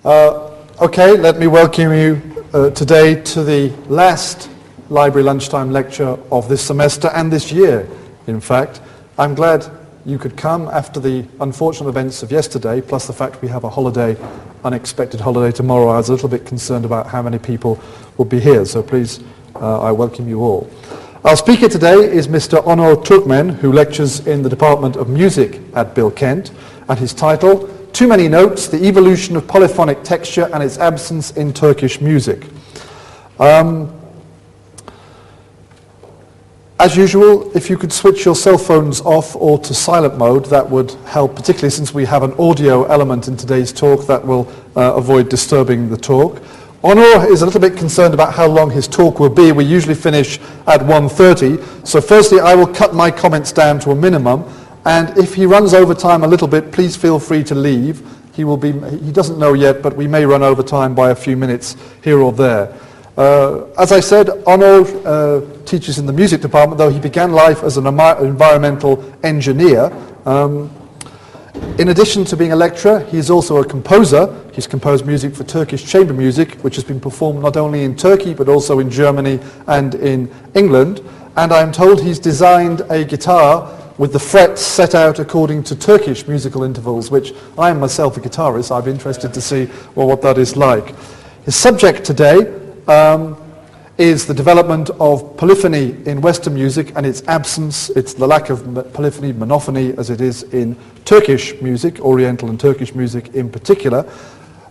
Okay, let me welcome you today to the last Library Lunchtime lecture of this semester and this year, in fact. I'm glad you could come after the unfortunate events of yesterday, plus the fact we have a holiday, unexpected holiday tomorrow. I was a little bit concerned about how many people would be here, so please, I welcome you all. Our speaker today is Mr. Onur Türkmen, who lectures in the Department of Music at Bilkent, and his title, Too Many Notes, The Evolution of Polyphonic Texture and Its Absence in Turkish Music. As usual, if you could switch your cell phones off or to silent mode, that would help, particularly since we have an audio element in today's talk that will avoid disturbing the talk. Onur is a little bit concerned about how long his talk will be. We usually finish at 1:30, so firstly I will cut my comments down to a minimum, and if he runs over time a little bit, please feel free to leave. He doesn't know yet, but we may run over time by a few minutes here or there. As I said, Onur teaches in the music department, though he began life as an environmental engineer. In addition to being a lecturer, he is also a composer. He's composed music for Turkish chamber music, which has been performed not only in Turkey, but also in Germany and in England. And I'm told he's designed a guitar with the frets set out according to Turkish musical intervals, which I am myself a guitarist, so I'm interested to see what that is like. His subject today is the development of polyphony in Western music and its absence, it's the lack of polyphony, monophony, as it is in Turkish music, Oriental and Turkish music in particular.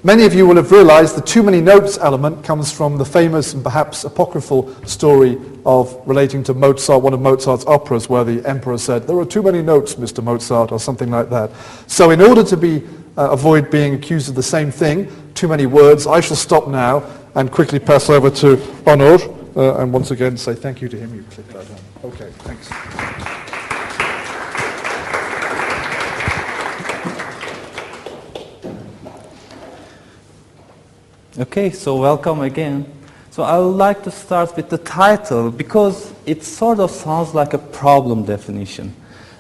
Many of you will have realized the too many notes element comes from the famous and perhaps apocryphal story of relating to Mozart, one of Mozart's operas, where the emperor said, "There are too many notes, Mr. Mozart," or something like that. So in order to avoid being accused of the same thing, too many words, I shall stop now and quickly pass over to Onur, and once again say thank you to him. You click that on. Okay, thanks. Okay, so welcome again. So I would like to start with the title because it sort of sounds like a problem definition.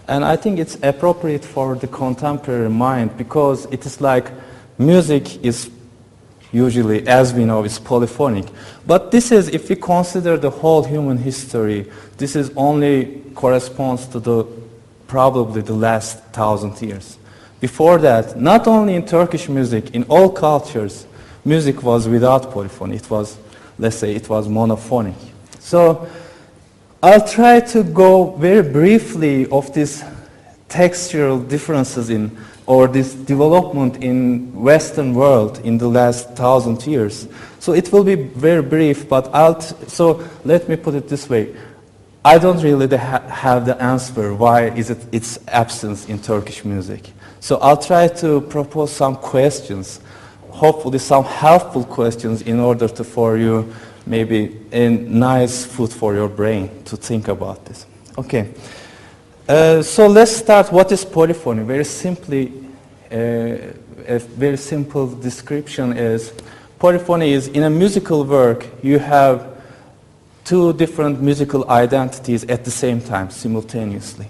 And I think it's appropriate for the contemporary mind because it is like music is usually, as we know, is polyphonic. But this is, if we consider the whole human history, this is only corresponds to probably the last 1,000 years. Before that, not only in Turkish music, in all cultures, music was without polyphony. It was, let's say, it was monophonic. So I'll try to go very briefly of these textural differences or this development in Western world in the last 1,000 years. So it will be very brief, but so let me put it this way. I don't really have the answer why is it its absence in Turkish music. So I'll try to propose some questions, hopefully some helpful questions in order for you maybe a nice food for your brain to think about this. Okay. So let's start. What is polyphony? Very simply, a very simple description is polyphony is in a musical work you have two different musical identities at the same time, simultaneously.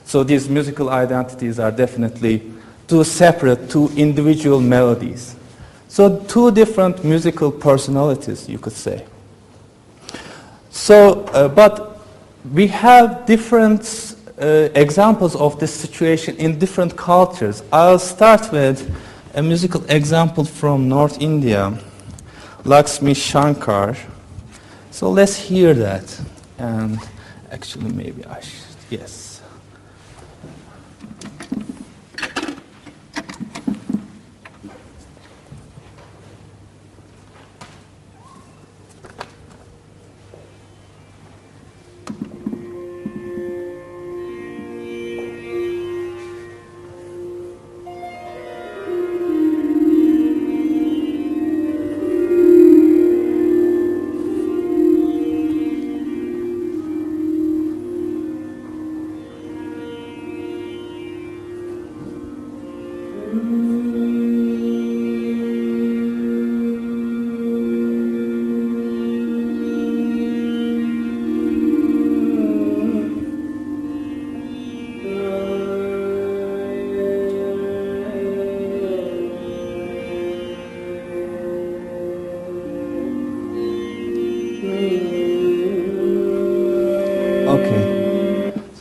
So these musical identities are definitely two separate, two individual melodies. So two different musical personalities, you could say. So, but we have different examples of this situation in different cultures. I'll start with a musical example from North India, Lakshmi Shankar. So let's hear that. And actually maybe I should, yes.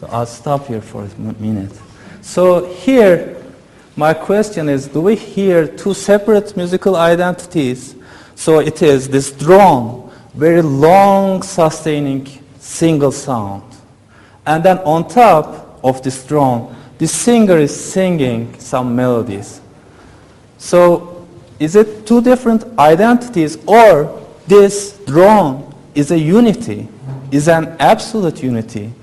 So I'll stop here for a minute. So here, my question is, do we hear two separate musical identities? So it is this drone, very long, sustaining single sound. And then on top of this drone, the singer is singing some melodies. So is it two different identities, or this drone is a unity, is an absolute unity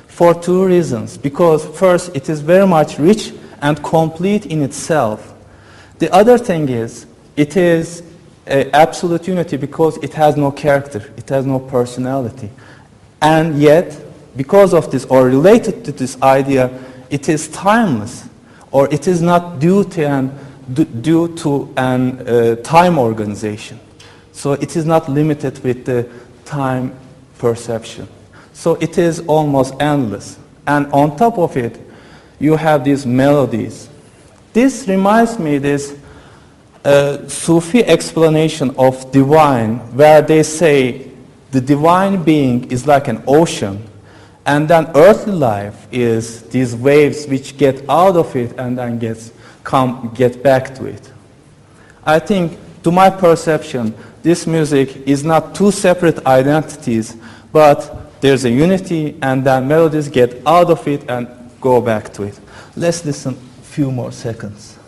for two reasons? Because first, it is very much rich and complete in itself. The other thing is, it is an absolute unity because it has no character, it has no personality. And yet, because of this, or related to this idea, it is timeless, or it is not due to an time organization. So it is not limited with the time perception. So it is almost endless. And on top of it, you have these melodies. This reminds me this Sufi explanation of divine, where they say the divine being is like an ocean, and then earthly life is these waves which get out of it and then get back to it. I think, to my perception, this music is not two separate identities, but there's a unity, and then melodies get out of it and go back to it. Let's listen a few more seconds.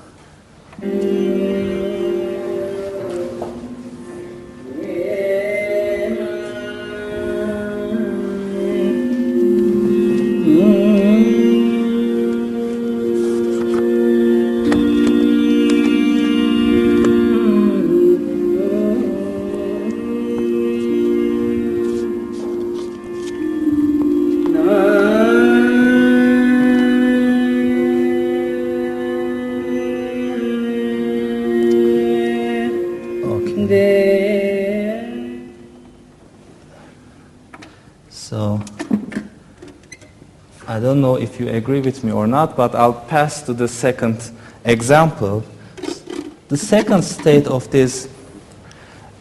I don't know if you agree with me or not, but I'll pass to the second example. The second state of this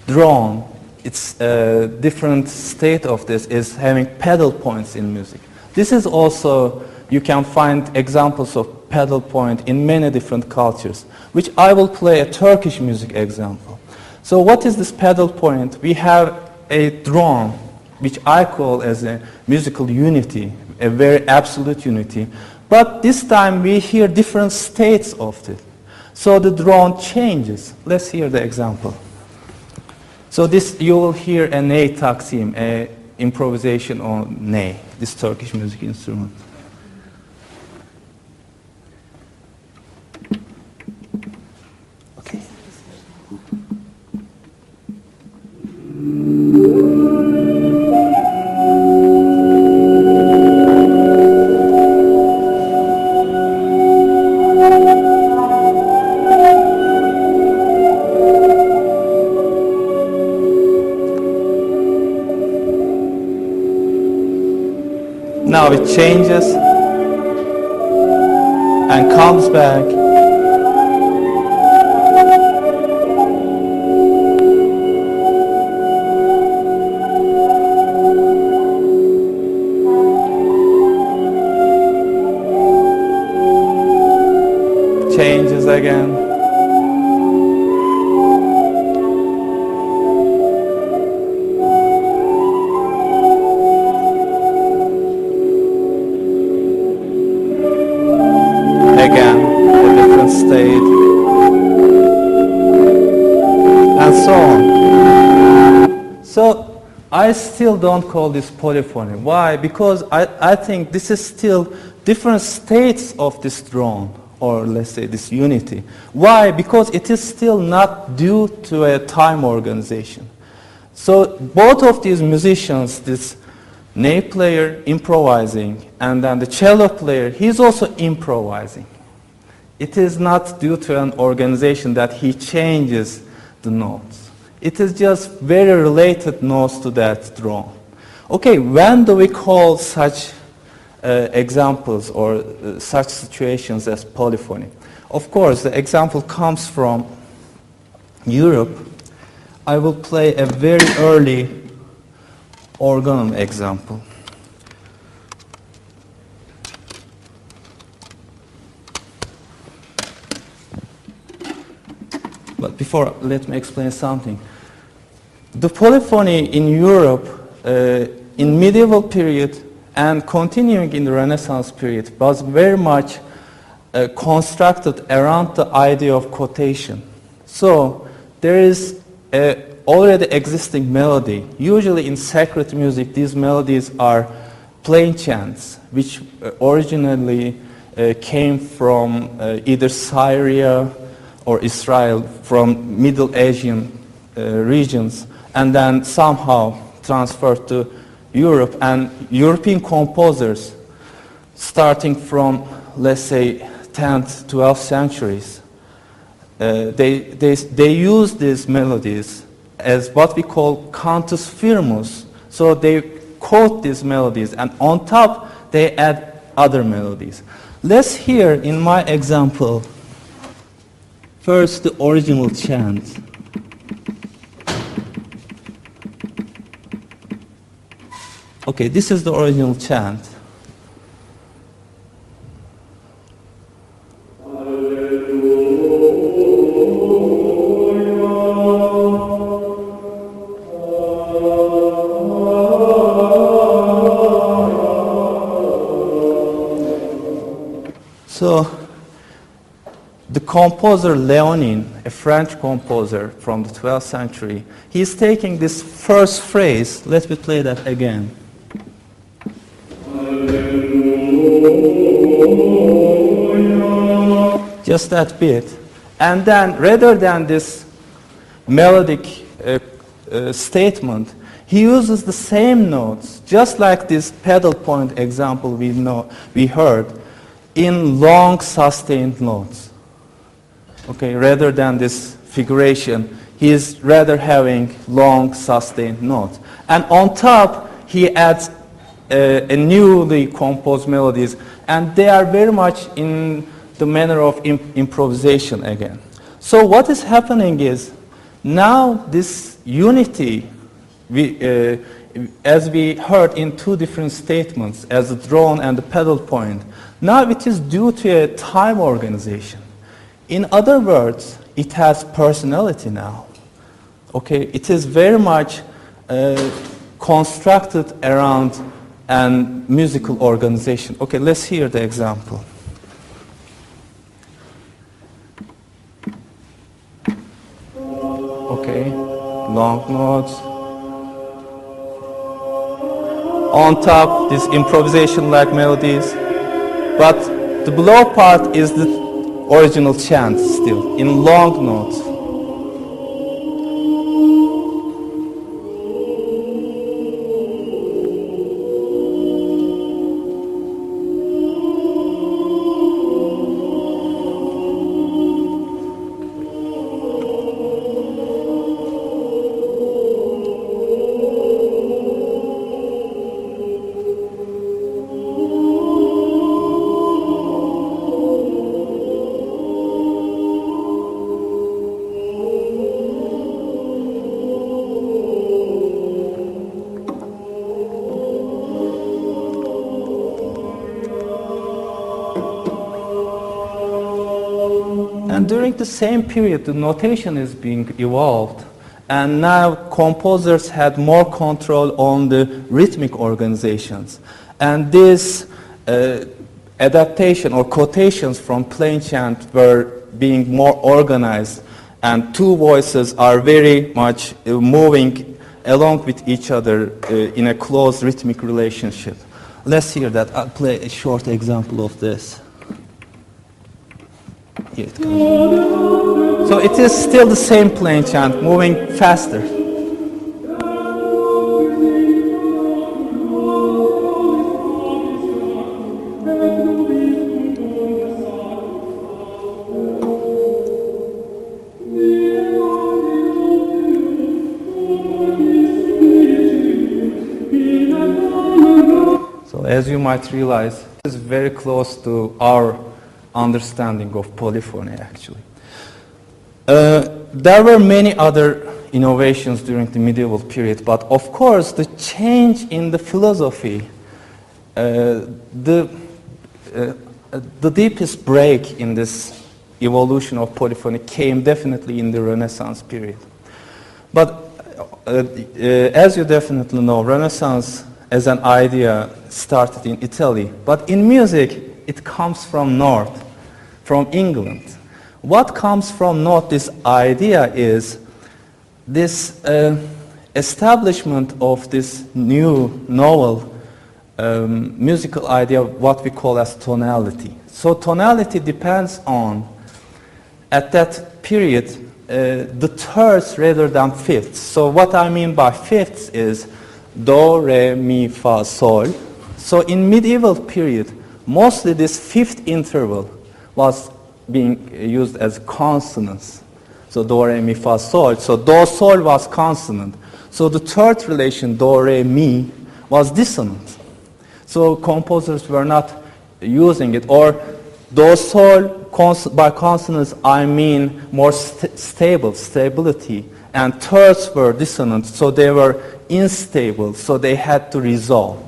drone, it's a different state of this, is having pedal points in music. This is also, you can find examples of pedal point in many different cultures, which I will play a Turkish music example. So what is this pedal point? We have a drone, which I call as a musical unity, a very absolute unity. But this time we hear different states of it. So the drone changes. Let's hear the example. So this, you will hear a ney taksim, a improvisation on ney, this Turkish music instrument. Okay. Now it changes and comes back. Changes again. State, and so on. So I still don't call this polyphony. Why? Because I think this is still different states of this drone, or let's say this unity. Why? Because it is still not due to a time organization. So both of these musicians, this ney player improvising, and then the cello player, he's also improvising. It is not due to an organization that he changes the notes. It is just very related notes to that drone. Okay, when do we call such examples or such situations as polyphony? Of course, the example comes from Europe. I will play a very early organum example. But before, let me explain something. The polyphony in Europe in medieval period and continuing in the Renaissance period was very much constructed around the idea of quotation. So there is a already existing melody. Usually in sacred music, these melodies are plain chants, which originally came from either Syria or Israel, from Middle Asian regions, and then somehow transferred to Europe. And European composers, starting from, let's say, 10th, 12th centuries, they use these melodies as what we call cantus firmus. So they quote these melodies, and on top they add other melodies. Let's hear in my example first the original chant. Okay, this is the original chant. So, the composer Léonin, a French composer from the 12th century, he's taking this first phrase. Let me play that again. Just that bit. And then, rather than this melodic statement, he uses the same notes, just like this pedal point example we heard, in long sustained notes. Okay, rather than this figuration, he is rather having long sustained notes. And on top, he adds a newly composed melodies, and they are very much in the manner of improvisation again. So what is happening is, now this unity, as we heard in two different statements, as the drone and the pedal point, now it is due to a time organization. In other words, it has personality now. Okay, it is very much constructed around a musical organization. Okay, let's hear the example. Okay, long notes. On top, this improvisation-like melodies. But the below part is the original chant still, in long notes. And during the same period, the notation is being evolved, and now composers had more control on the rhythmic organizations. And this adaptation or quotations from plain chant were being more organized, and two voices are very much moving along with each other in a close rhythmic relationship. Let's hear that. I'll play a short example of this. Here it comes. So it is still the same plain chant, moving faster. So as you might realize, it is very close to our understanding of polyphony, actually. There were many other innovations during the medieval period, but of course the change in the philosophy, the deepest break in this evolution of polyphony came definitely in the Renaissance period. But as you definitely know, Renaissance as an idea started in Italy. But in music, it comes from north, from England. What comes from north, this idea is this establishment of this new, novel musical idea, what we call as tonality. So tonality depends on, at that period, the thirds rather than fifths. So what I mean by fifths is do, re, mi, fa, sol. So in medieval period, mostly this fifth interval was being used as consonants. So do, re, mi, fa, sol. So do, sol was consonant. So the third relation, do, re, mi, was dissonant. So composers were not using it. Or do, sol, by consonants I mean more stability. And thirds were dissonant, so they were unstable, so they had to resolve.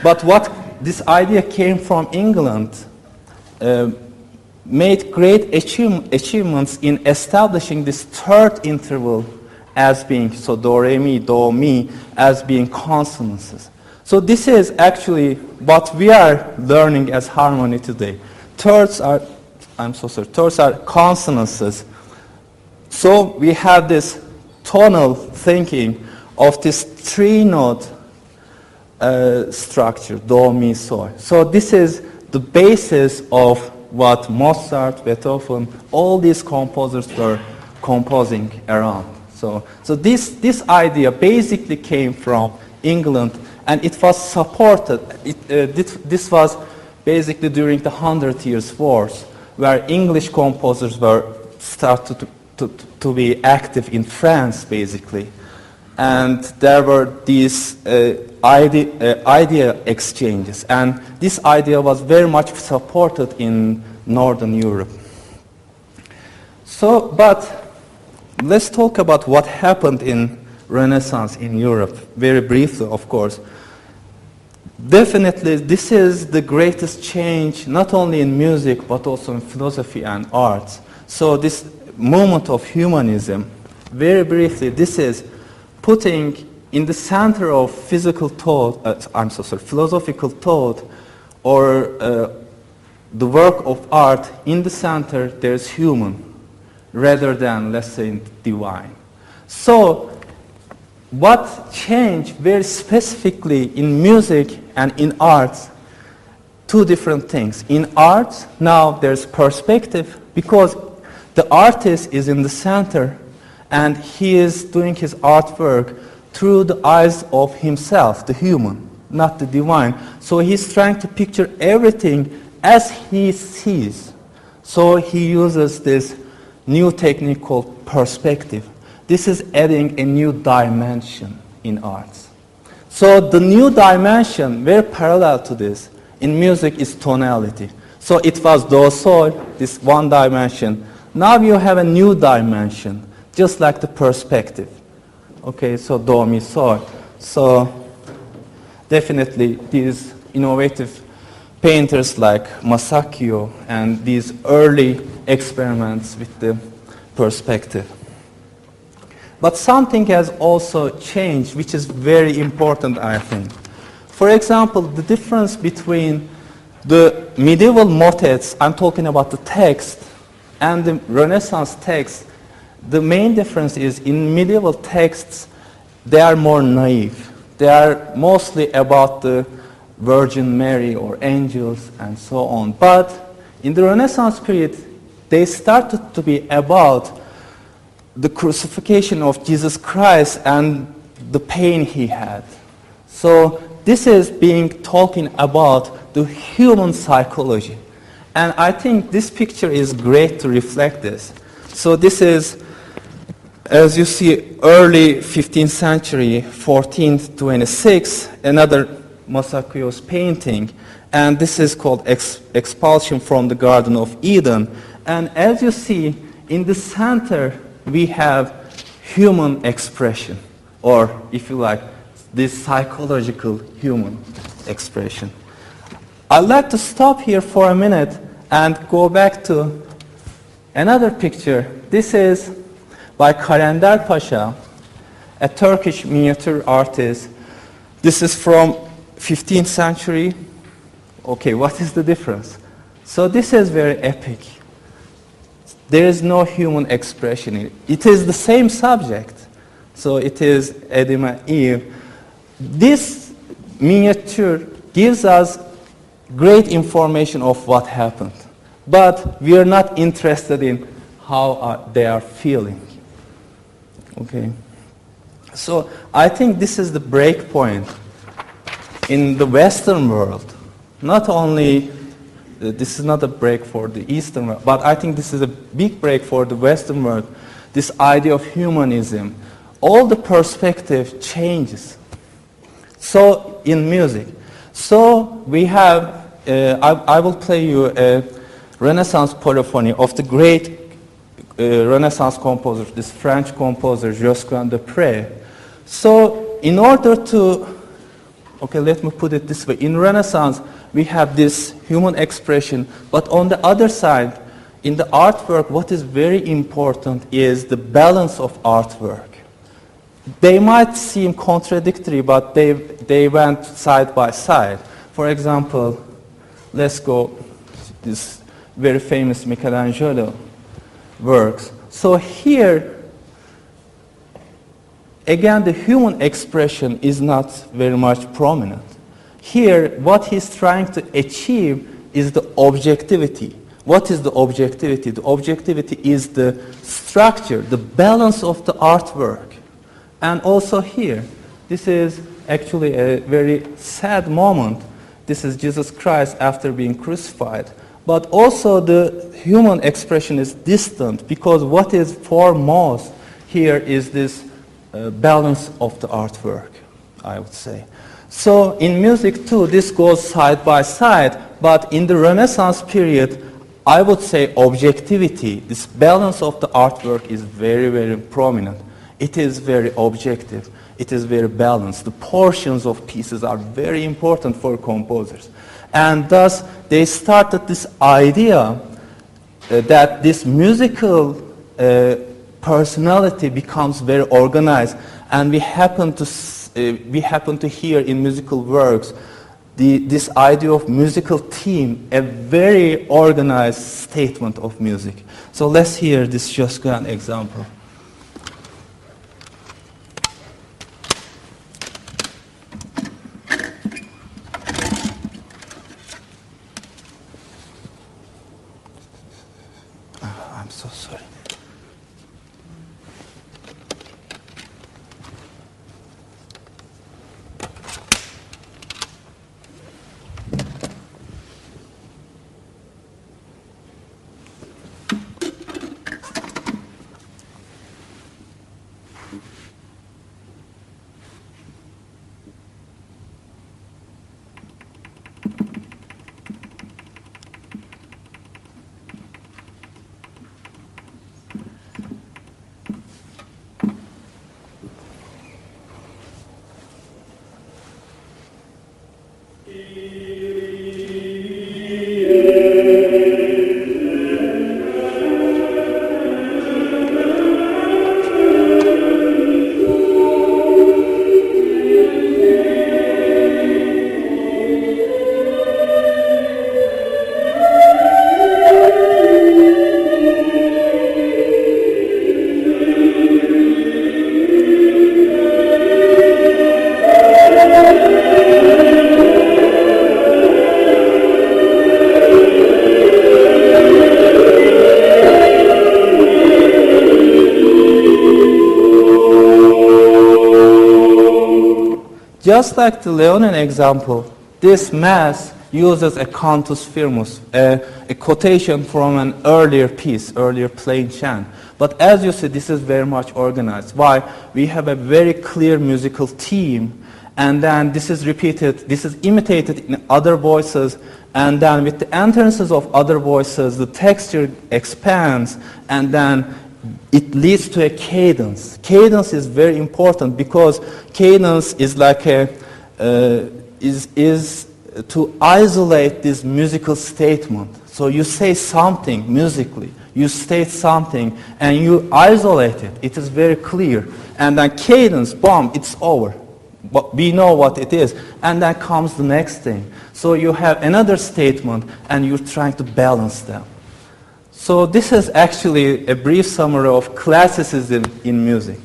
But what this idea came from England, made great achievements in establishing this third interval as being, so do, re, mi, do, mi, as being consonances. So this is actually what we are learning as harmony today. Thirds are consonances. So we have this tonal thinking of this three-note structure, do, mi, sol. So this is the basis of what Mozart, Beethoven, all these composers were composing around. So this idea basically came from England, and it was supported. This was basically during the 100 Years' Wars, where English composers were started to be active in France, basically. And there were these idea exchanges. And this idea was very much supported in Northern Europe. So, but let's talk about what happened in Renaissance in Europe, very briefly, of course. Definitely, this is the greatest change, not only in music, but also in philosophy and arts. So this movement of humanism, very briefly, this is putting in the center of physical thought, philosophical thought, or the work of art, in the center there's human, rather than, let's say, divine. So what changed very specifically in music and in arts, two different things. In arts, now there's perspective, because the artist is in the center and he is doing his artwork through the eyes of himself, the human, not the divine. So he's trying to picture everything as he sees. So he uses this new technique called perspective. This is adding a new dimension in arts. So the new dimension, very parallel to this, in music is tonality. So it was do, sol, this one dimension. Now you have a new dimension, just like the perspective. Okay, so do, mi, sol. So definitely these innovative painters like Masaccio and these early experiments with the perspective. But something has also changed, which is very important, I think. For example, the difference between the medieval motets, I'm talking about the text, and the Renaissance text, the main difference is in medieval texts, they are more naive. They are mostly about the Virgin Mary or angels and so on. But in the Renaissance period, they started to be about the crucifixion of Jesus Christ and the pain he had. So this is talking about the human psychology. And I think this picture is great to reflect this. So this is, as you see, early 15th century, 1426, another Masaccio's painting. And this is called Expulsion from the Garden of Eden. And as you see, in the center, we have human expression, or if you like, this psychological human expression. I'd like to stop here for a minute and go back to Another picture, this is by Kalender Pasha, a Turkish miniature artist. This is from 15th century. Okay, what is the difference? So this is very epic. There is no human expression in it. It is the same subject. So it is Adam and Eve. This miniature gives us great information of what happened. But we are not interested in how they are feeling. Okay. So I think this is the break point in the Western world. Not only, this is not a break for the Eastern world, but I think this is a big break for the Western world. This idea of humanism. All the perspective changes. So in music. So we have, I will play you a Renaissance polyphony of the great Renaissance composer, this French composer, Josquin de Prez. So in order to, okay, let me put it this way. In Renaissance, we have this human expression, but on the other side, in the artwork, what is very important is the balance of artwork. They might seem contradictory, but they went side by side. For example, let's go this very famous Michelangelo works. So here, again, the human expression is not very much prominent. Here, what he's trying to achieve is the objectivity. What is the objectivity? The objectivity is the structure, the balance of the artwork. And also here, this is actually a very sad moment. This is Jesus Christ after being crucified. But also the human expression is distant because what is foremost here is this balance of the artwork, I would say. So in music too, this goes side by side, but in the Renaissance period, I would say objectivity, this balance of the artwork is very, very prominent. It is very objective. It is very balanced. The portions of pieces are very important for composers. And thus, they started this idea that this musical personality becomes very organized. And we happen to hear in musical works this idea of musical theme, a very organized statement of music. So let's hear this Josquin example. I'm so sorry. Just like the Leonin example, this mass uses a cantus firmus, a quotation from an earlier piece, earlier plain chant. But as you see, this is very much organized. Why? We have a very clear musical theme, and then this is repeated, this is imitated in other voices, and then with the entrances of other voices, the texture expands, and then it leads to a cadence. Cadence is very important because cadence is like is to isolate this musical statement. So you say something musically, You state something and you isolate it. It is very clear. And then cadence, boom, it's over. But we know what it is. And then comes the next thing. So you have another statement and you're trying to balance them. So this is actually a brief summary of classicism in music.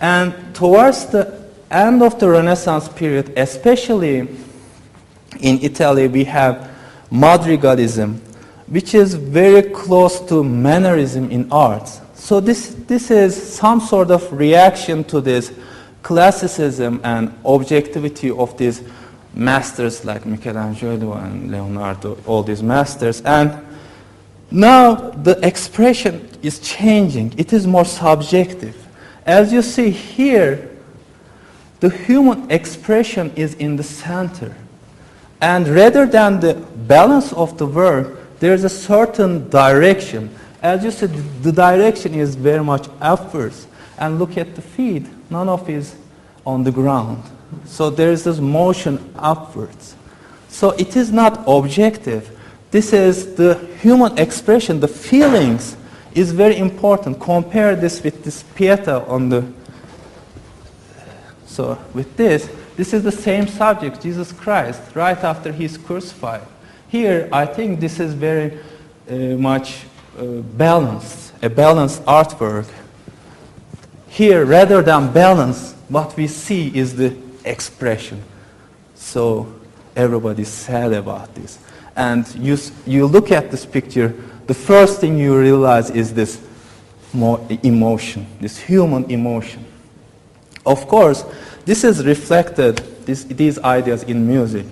And towards the end of the Renaissance period, especially in Italy, we have madrigalism, which is very close to mannerism in arts. So this is some sort of reaction to this classicism and objectivity of these masters like Michelangelo and Leonardo, all these masters. And now the expression is changing. It is more subjective. As you see here, the human expression is in the center. And rather than the balance of the work, there is a certain direction. As you said, the direction is very much upwards. And look at the feet. None of it is on the ground. So there is this motion upwards. So it is not objective. This is the human expression. The feelings is very important. Compare this with this Pieta on the... So with this is the same subject, Jesus Christ, right after he's crucified. Here, I think this is very much balanced, a balanced artwork. Here, rather than balance, what we see is the expression. So everybody's sad about this. And you look at this picture, the first thing you realize is this emotion, this human emotion. Of course, this is reflected, these ideas in music.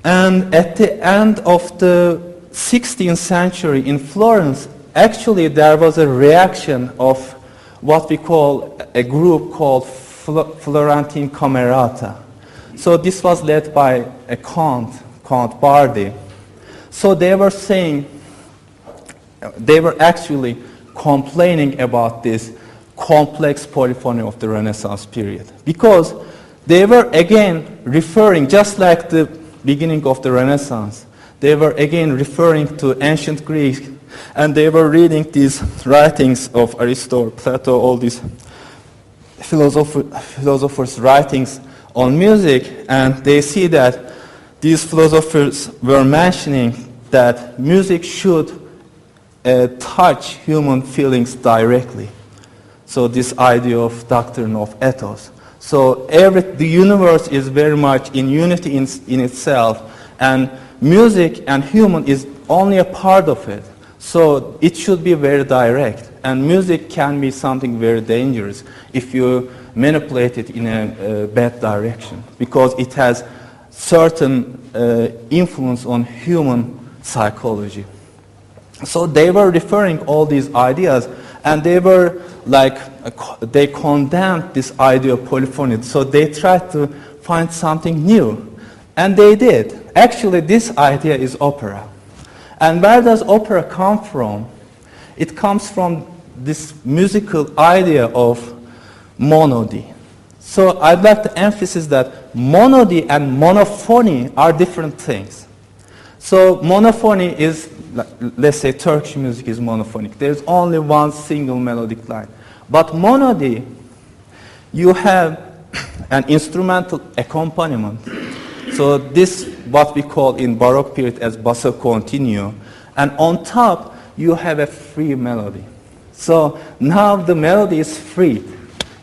And at the end of the 16th century in Florence, actually there was a reaction of what we call a group called Florentine Camerata. So this was led by a Count Bardi. So they were saying, they were actually complaining about this complex polyphony of the Renaissance period. Because they were again referring, just like the beginning of the Renaissance, they were again referring to ancient Greek, and they were reading these writings of Aristotle, Plato, all these philosophers' writings on music, and they see that these philosophers were mentioning that music should touch human feelings directly. So this idea of doctrine of ethos. So the universe is very much in unity in itself, and music and human is only a part of it. So it should be very direct, and music can be something very dangerous if you manipulate it in a bad direction, because it has certain influence on human psychology. So they were referring all these ideas, and they were like, they condemned this idea of polyphony. So they tried to find something new, and they did. Actually, this idea is opera. And where does opera come from? It comes from this musical idea of monody. So I'd like to emphasize that monody and monophony are different things. So monophony is, let's say Turkish music is monophonic. There's only one single melodic line. But monody, you have an instrumental accompaniment. So this, what we call in Baroque period as basso continuo. And on top, you have a free melody. So now the melody is free.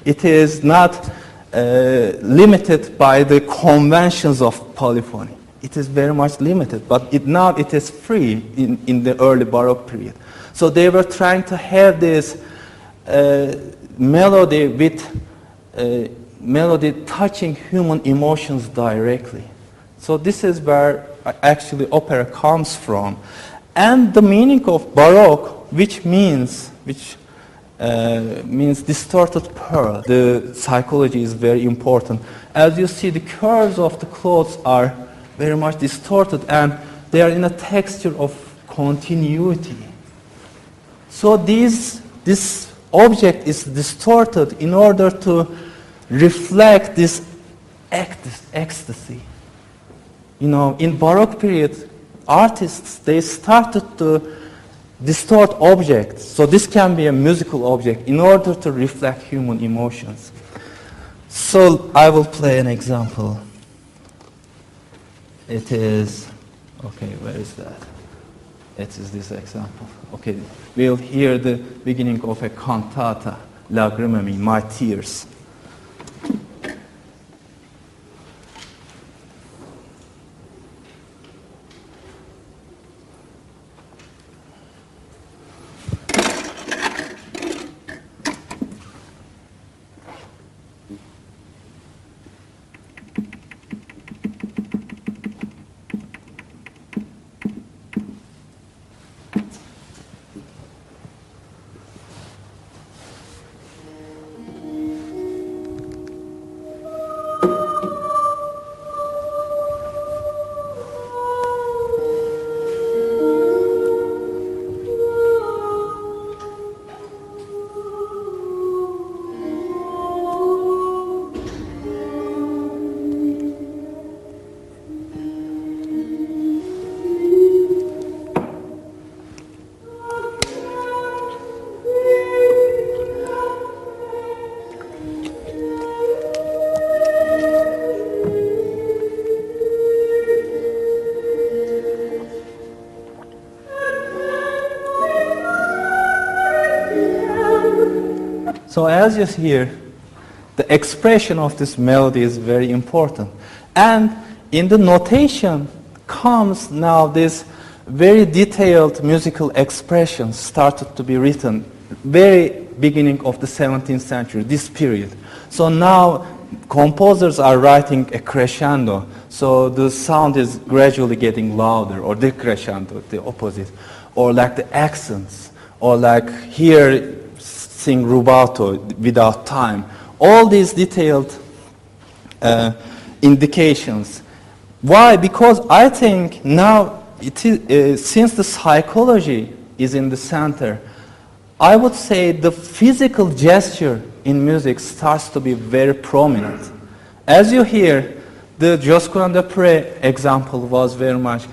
It is not limited by the conventions of polyphony. It is very much limited, but now it is free in the early Baroque period. So they were trying to have this melody with melody touching human emotions directly. So this is where actually opera comes from. And the meaning of Baroque, which means distorted pearl. The psychology is very important. As you see, the curves of the clothes are very much distorted, and they are in a texture of continuity. So this object is distorted in order to reflect this ecstasy. You know, in Baroque period, artists, they started to distort objects. So this can be a musical object in order to reflect human emotions. So I will play an example. It is, okay, where is that? It is this example. Okay, we'll hear the beginning of a cantata, Lagrimami, My Tears. So as you hear, the expression of this melody is very important. And in the notation comes now this very detailed musical expression started to be written very beginning of the 17th century, this period. So now composers are writing a crescendo. So the sound is gradually getting louder, or decrescendo, the opposite. Or like the accents, or like here sing rubato without time. All these detailed indications. Why? Because I think now, it is, since the psychology is in the center, I would say the physical gesture in music starts to be very prominent. As you hear, the Josquin de Pré example was very much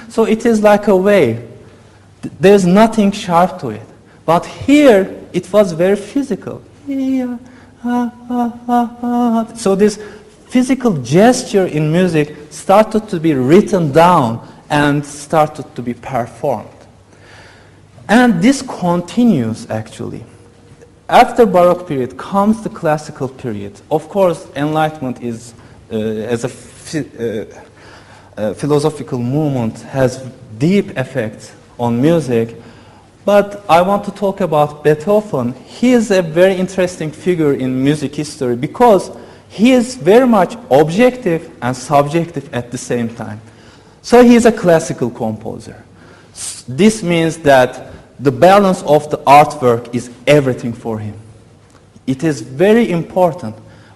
so it is like a wave. There's nothing sharp to it. But here, it was very physical. So this physical gesture in music started to be written down and started to be performed. And this continues, actually. After Baroque period comes the classical period. Of course, Enlightenment is, as a philosophical movement, has deep effects on music. But I want to talk about Beethoven. He is a very interesting figure in music history because he is very much objective and subjective at the same time. So he is a classical composer. This means that the balance of the artwork is everything for him. It is very important.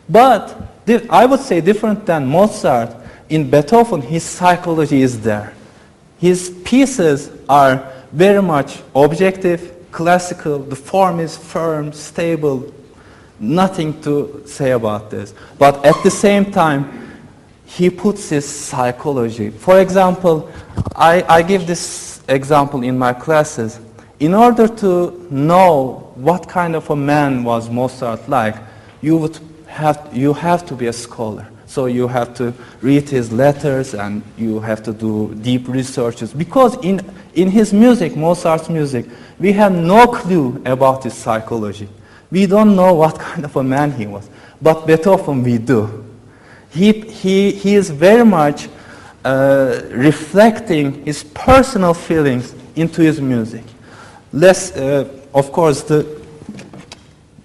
But I would say different than Mozart, in Beethoven, his psychology is there. His pieces are very much objective, classical, the form is firm, stable, nothing to say about this. But at the same time, he puts his psychology. For example, I give this example in my classes. In order to know what kind of a man was Mozart like, you have to be a scholar. So you have to read his letters and you have to do deep researches. Because in his music, Mozart's music, we have no clue about his psychology. We don't know what kind of a man he was. But Beethoven, we do. He is very much reflecting his personal feelings into his music. Of course,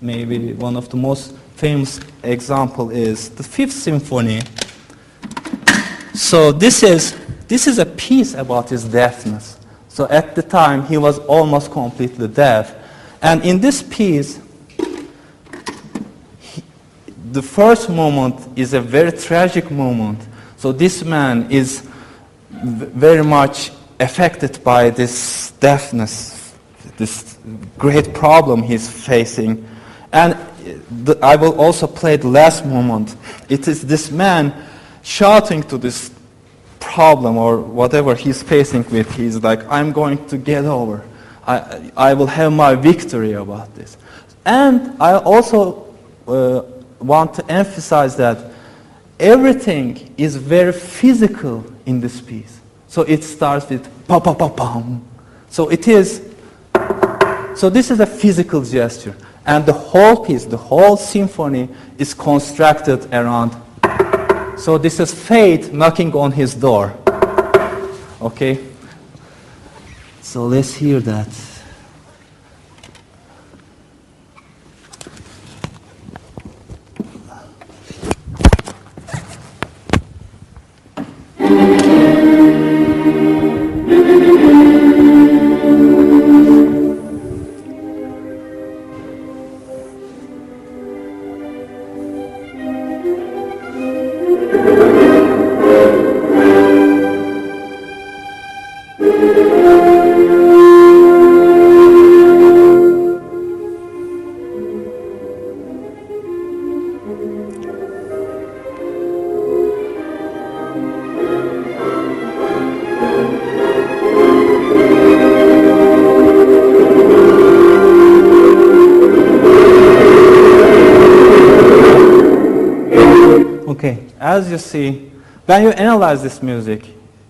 maybe one of the most famous example is the Fifth Symphony. So this is a piece about his deafness. So at the time, he was almost completely deaf. And in this piece, the first moment is a very tragic moment. So this man is very much affected by this deafness, this great problem he's facing. And I will also play the last moment. It is this man shouting to this problem or whatever he's facing with, he's like, I'm going to get over. I will have my victory about this. And I also want to emphasize that everything is very physical in this piece. So it starts with pa pa pa pam. So it is, so this is a physical gesture. And the whole piece, the whole symphony is constructed around. So this is fate knocking on his door. Okay? So let's hear that. As you see, when you analyze this music,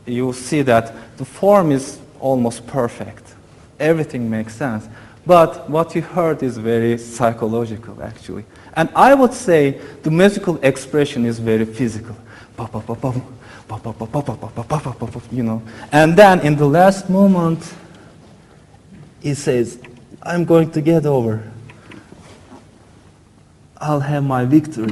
you see that the form is almost perfect. Everything makes sense. But what you heard is very psychological, actually. And I would say the musical expression is very physical. You know. And then in the last moment, he says, I'm going to get over. I'll have my victory.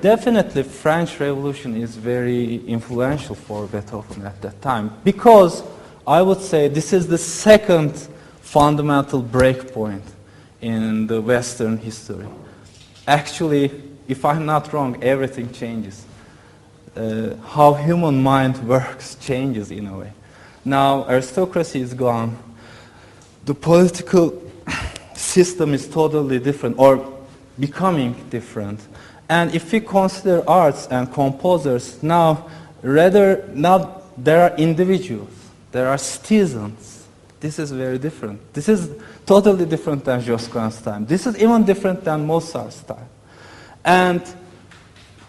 Definitely, French Revolution is very influential for Beethoven at that time because I would say this is the second fundamental breakpoint in the Western history. Actually, if I'm not wrong, everything changes. How human mind works changes in a way. Now, aristocracy is gone. The political system is totally different or becoming different. And if we consider arts and composers, now there are individuals, there are citizens. This is very different. This is totally different than Josquin's time. This is even different than Mozart's time. And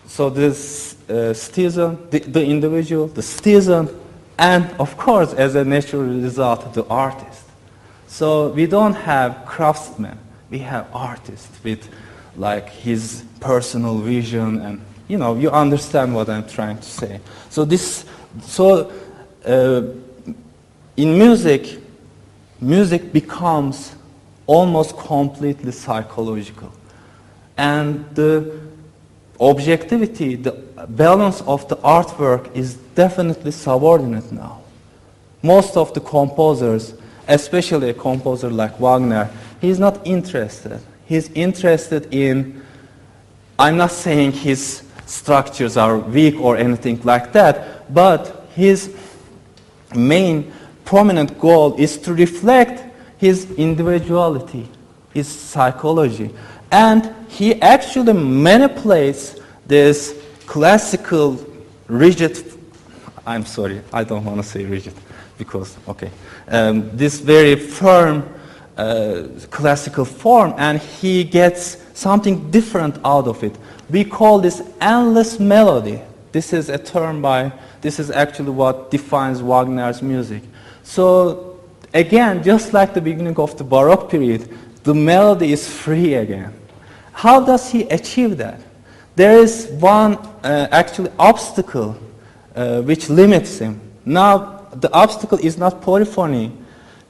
so this citizen, the individual, the citizen, and of course, as a natural result, the artist. So we don't have craftsmen, we have artists with like his personal vision, and you know, you understand what I'm trying to say. So in music becomes almost completely psychological, and the objectivity, the balance of the artwork is definitely subordinate now. Most of the composers, especially a composer like Wagner, he's not interested. He's interested in, I'm not saying his structures are weak or anything like that, but his main prominent goal is to reflect his individuality, his psychology. And he actually manipulates this classical rigid, I'm sorry, I don't want to say rigid, because, okay, this very firm classical form, and he gets something different out of it. We call this endless melody. This is a term this is actually what defines Wagner's music. So again, just like the beginning of the Baroque period, the melody is free again. How does he achieve that? There is one actually obstacle which limits him. Now, the obstacle is not polyphony,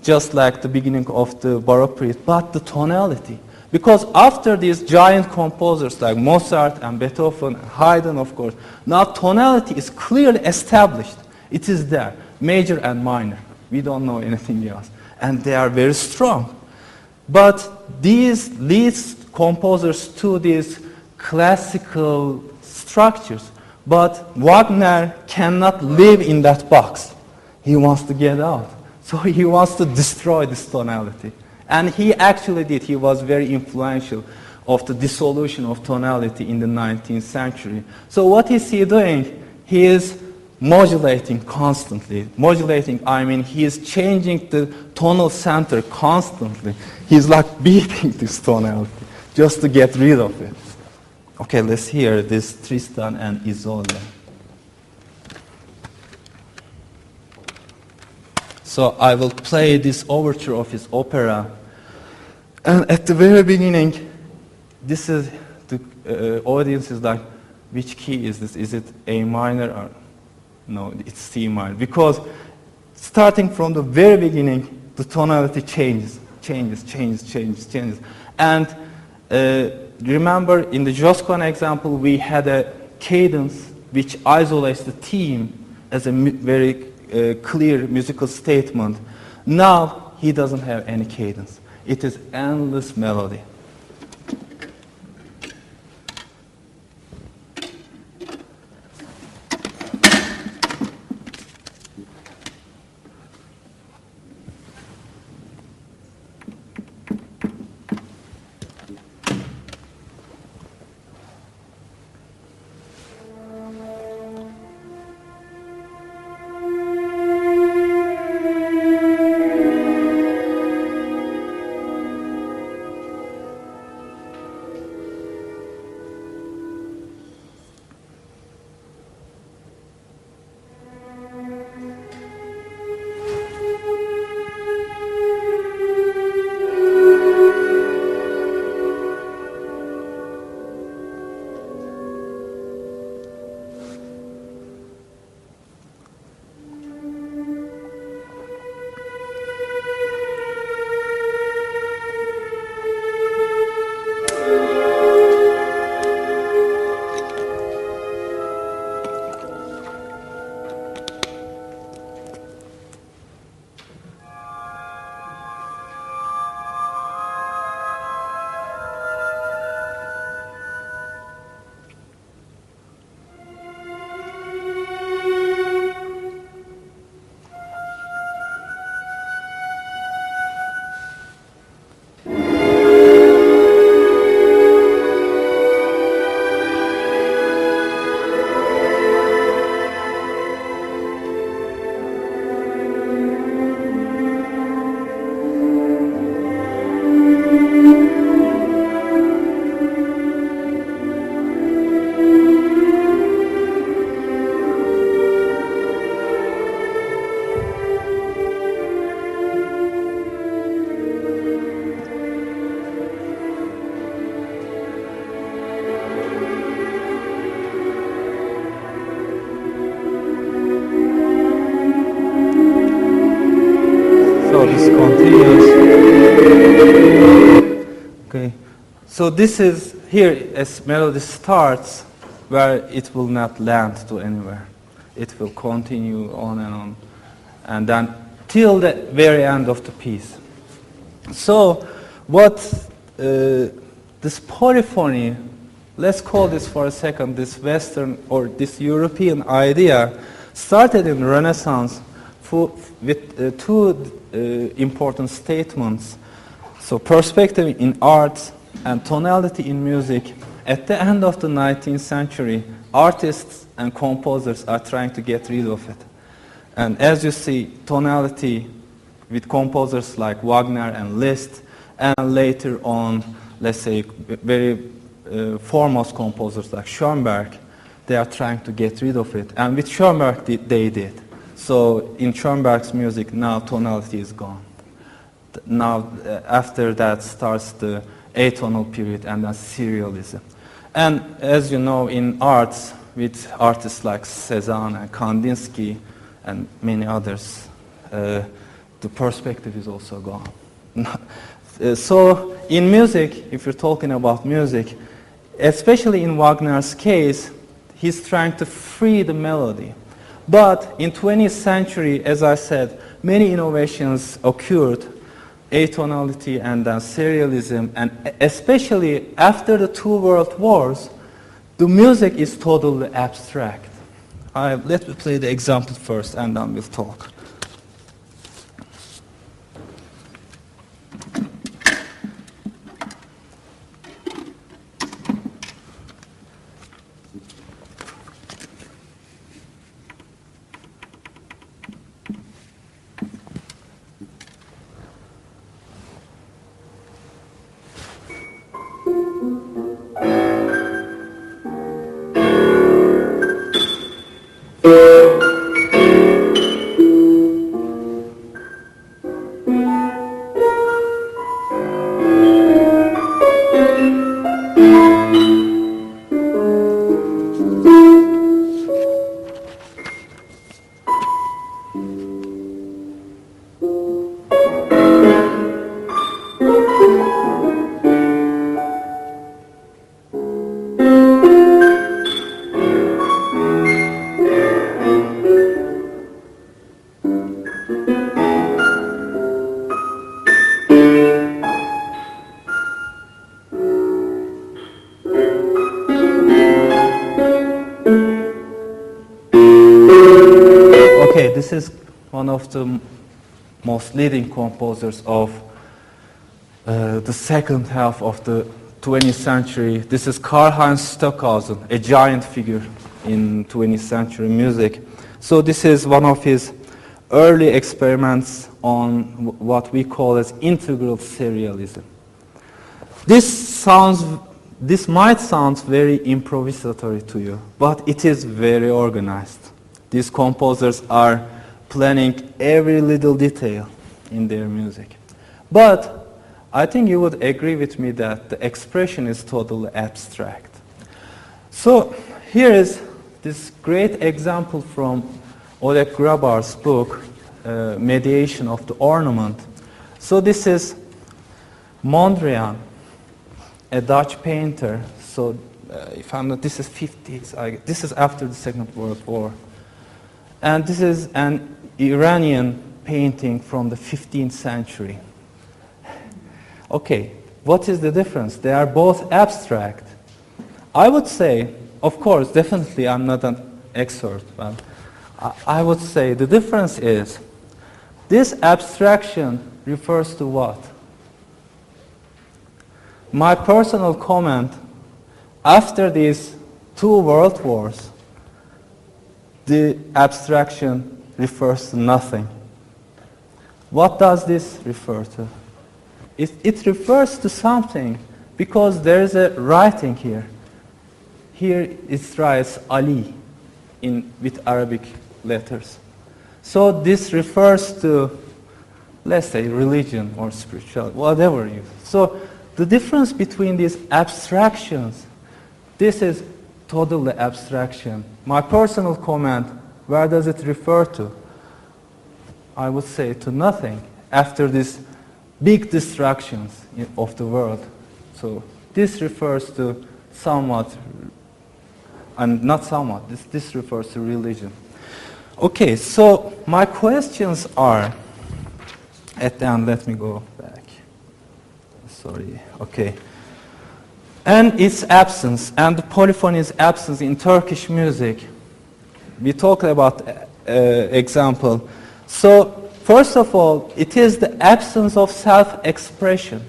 just like the beginning of the Baroque period, but the tonality. Because after these giant composers like Mozart and Beethoven, and Haydn, of course, now tonality is clearly established. It is there, major and minor. We don't know anything else. And they are very strong. But these leads composers to these classical structures. But Wagner cannot live in that box. He wants to get out. So he wants to destroy this tonality. And he actually did. He was very influential of the dissolution of tonality in the 19th century. So what is he doing? He is modulating constantly. Modulating, I mean, he is changing the tonal center constantly. He's like beating this tonality just to get rid of it. Okay, let's hear this Tristan and Isolde. So I will play this overture of his opera. And at the very beginning, this is the audience is like, which key is this? Is it A minor or no? It's C minor. Because starting from the very beginning, the tonality changes. And remember, in the Josquin example, we had a cadence which isolates the theme as a very clear musical statement. Now he doesn't have any cadence. It is endless melody. So this is here as melody starts where it will not land to anywhere. It will continue on and then till the very end of the piece. So what this polyphony, let's call this for a second, this Western or this European idea started in Renaissance with two important statements. So perspective in art and tonality in music. At the end of the 19th century, artists and composers are trying to get rid of it. And as you see, tonality with composers like Wagner and Liszt, and later on, let's say, very foremost composers like Schoenberg, they are trying to get rid of it. And with Schoenberg, they did. So in Schoenberg's music, now tonality is gone. Now, after that starts the atonal period and then serialism. And as you know, in arts, with artists like Cezanne and Kandinsky, and many others, the perspective is also gone. So in music, if you're talking about music, especially in Wagner's case, he's trying to free the melody. But in 20th century, as I said, many innovations occurred, atonality and then serialism, and especially after the two world wars, the music is totally abstract. Let me play the example first and then we'll talk. This is one of the most leading composers of the second half of the 20th century. This is Karl-Heinz Stockhausen, a giant figure in 20th century music. So this is one of his early experiments on what we call as integral serialism. This might sound very improvisatory to you, but it is very organized. These composers are planning every little detail in their music. But I think you would agree with me that the expression is totally abstract. So here is this great example from Oleg Grabar's book, Mediation of the Ornament. So this is Mondrian, a Dutch painter. So if I'm not, this is 50s. This is after the Second World War. And this is an Iranian painting from the 15th century. Okay, what is the difference? They are both abstract. I would say, of course, definitely I'm not an expert, but I would say the difference is this abstraction refers to what? My personal comment, after these two world wars, the abstraction refers to nothing. What does this refer to? It refers to something because there is a writing here. Here it writes Ali with Arabic letters. So this refers to, let's say, religion or spirituality, whatever you. So the difference between these abstractions, this is totally abstraction. My personal comment, where does it refer to? I would say to nothing after these big destructions of the world. So this refers to somewhat, and not somewhat, this refers to religion. Okay, so my questions are, at the end, let me go back. Sorry, okay. And its absence, and the polyphony's absence in Turkish music. We talked about example. So, first of all, it is the absence of self-expression.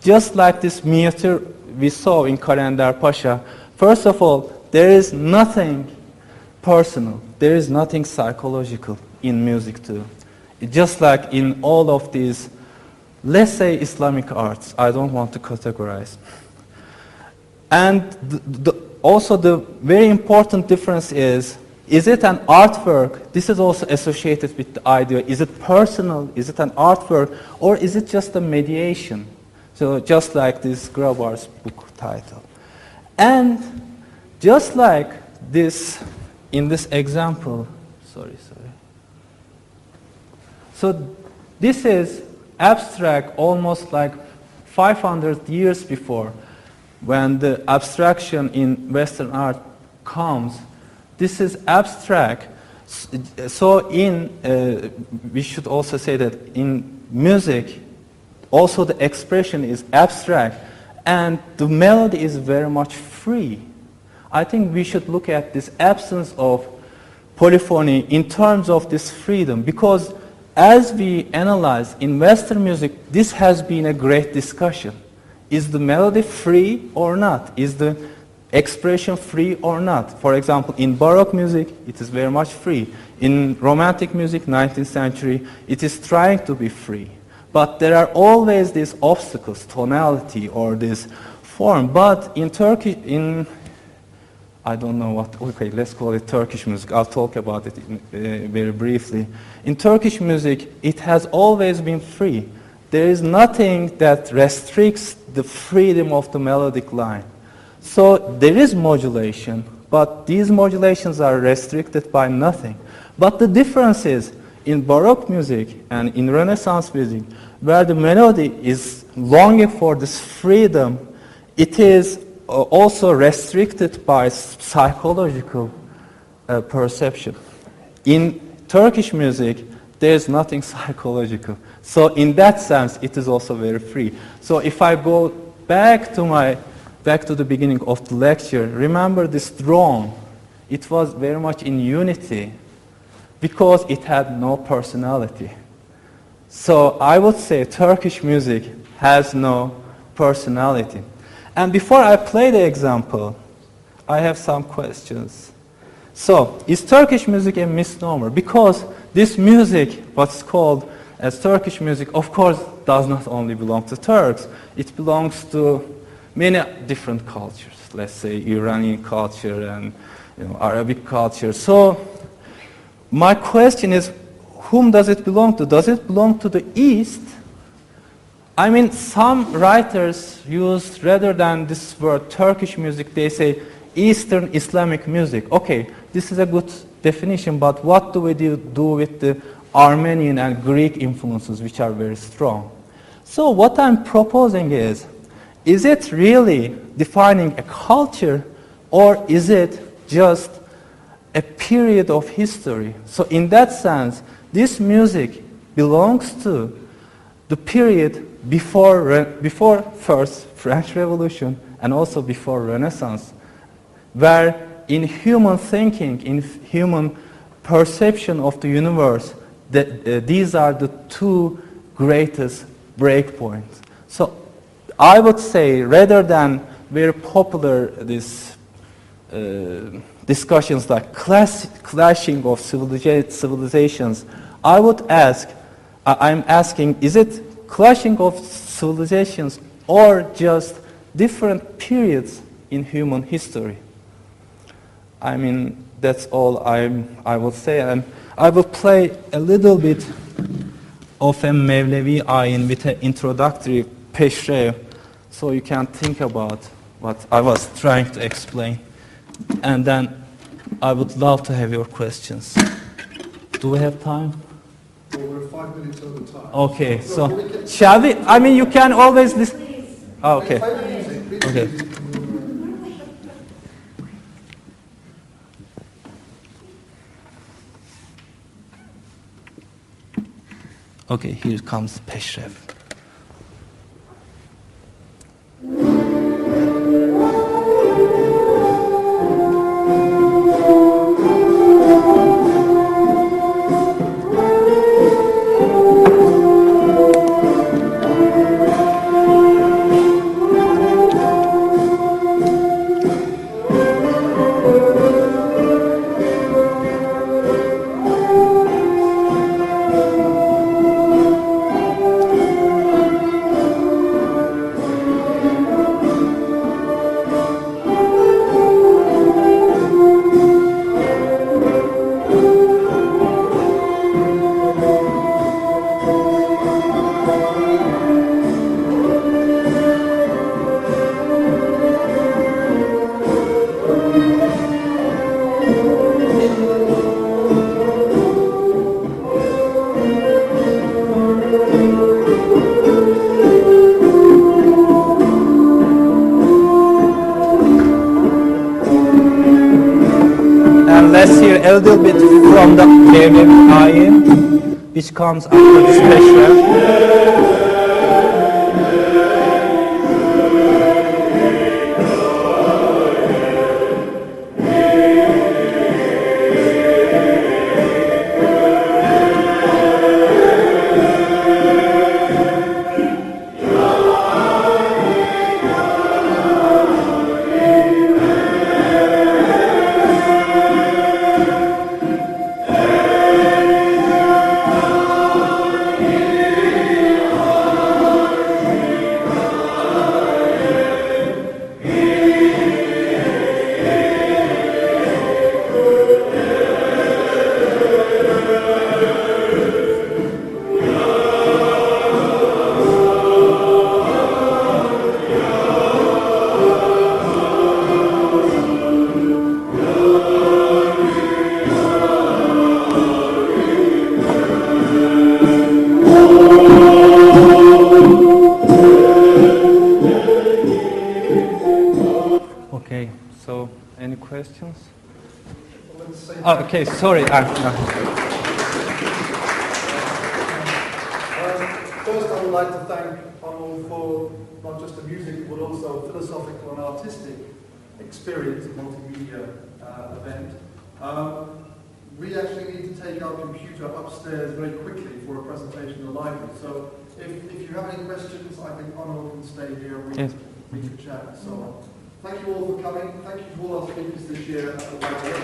Just like this meter we saw in Kalender Pasha. First of all, there is nothing personal. There is nothing psychological in music too. Just like in all of these, let's say, Islamic arts. I don't want to categorize. And also the very important difference is it an artwork? This is also associated with the idea. Is it personal? Is it an artwork? Or is it just a mediation? So just like this Grabar's book title. And just like this, in this example, sorry. So this is abstract almost like 500 years before. When the abstraction in Western art comes, this is abstract. So we should also say that in music, also the expression is abstract, and the melody is very much free. I think we should look at this absence of polyphony in terms of this freedom, because as we analyze in Western music, this has been a great discussion. Is the melody free or not? Is the expression free or not? For example, in Baroque music, it is very much free. In Romantic music, 19th century, it is trying to be free. But there are always these obstacles, tonality or this form. But in Turkey, I don't know what, okay, let's call it Turkish music. I'll talk about it very briefly. In Turkish music, it has always been free. There is nothing that restricts the freedom of the melodic line. So there is modulation, but these modulations are restricted by nothing. But the difference is, in Baroque music and in Renaissance music, where the melody is longing for this freedom, it is also restricted by psychological perception. In Turkish music, there is nothing psychological. So in that sense, it is also very free. So if I go back to the beginning of the lecture, remember this drone. It was very much in unity because it had no personality. So I would say Turkish music has no personality. And before I play the example, I have some questions. So, is Turkish music a misnomer? Because this music, what's called as Turkish music, of course, does not only belong to Turks. It belongs to many different cultures. Let's say Iranian culture and Arabic culture. So, my question is, whom does it belong to? Does it belong to the East? I mean, some writers use, rather than this word Turkish music, they say Eastern Islamic music. Okay, this is a good definition, but what do we do with the Armenian and Greek influences, which are very strong? So what I'm proposing is it really defining a culture, or is it just a period of history? So in that sense, this music belongs to the period before first French Revolution and also before Renaissance, where in human thinking, in human perception of the universe, these are the two greatest breakpoints. So I would say, rather than very popular discussions like clashing of civilizations, I would ask, I'm asking, is it clashing of civilizations or just different periods in human history? I mean, that's all I would say, and I will play a little bit of a Mevlevi ayin with an introductory peşrev, so you can think about what I was trying to explain, and then I would love to have your questions. Do we have time? Well, we're 5 minutes over time. Okay, so shall we? I mean, you can always listen. Oh, okay. Okay. Okay, here comes peşrev. hear a little bit from the Öğle, which comes after this pressure. Okay, so any questions? Oh, okay, sorry. First, I would like to thank Onur for not just the music, but also philosophical and artistic experience, a multimedia event. We actually need to take our computer upstairs very quickly for a presentation in the library. So if you have any questions, I think Onur can stay here. We can chat and so on. Thank you all for coming. Thank you to all our speakers this year at the library.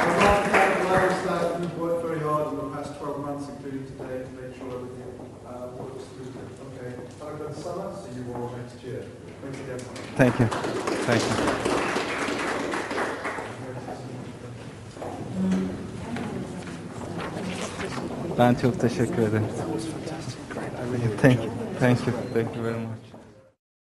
I'd like to thank the library staff who've worked very hard in the past 12 months, including today, to make sure everything works smoothly. Okay. Have a good summer. See you all next year. Thanks again. Thank you. Thank you. Ben çok teşekkür ederim. Thank you. Thank you. Thank you very much.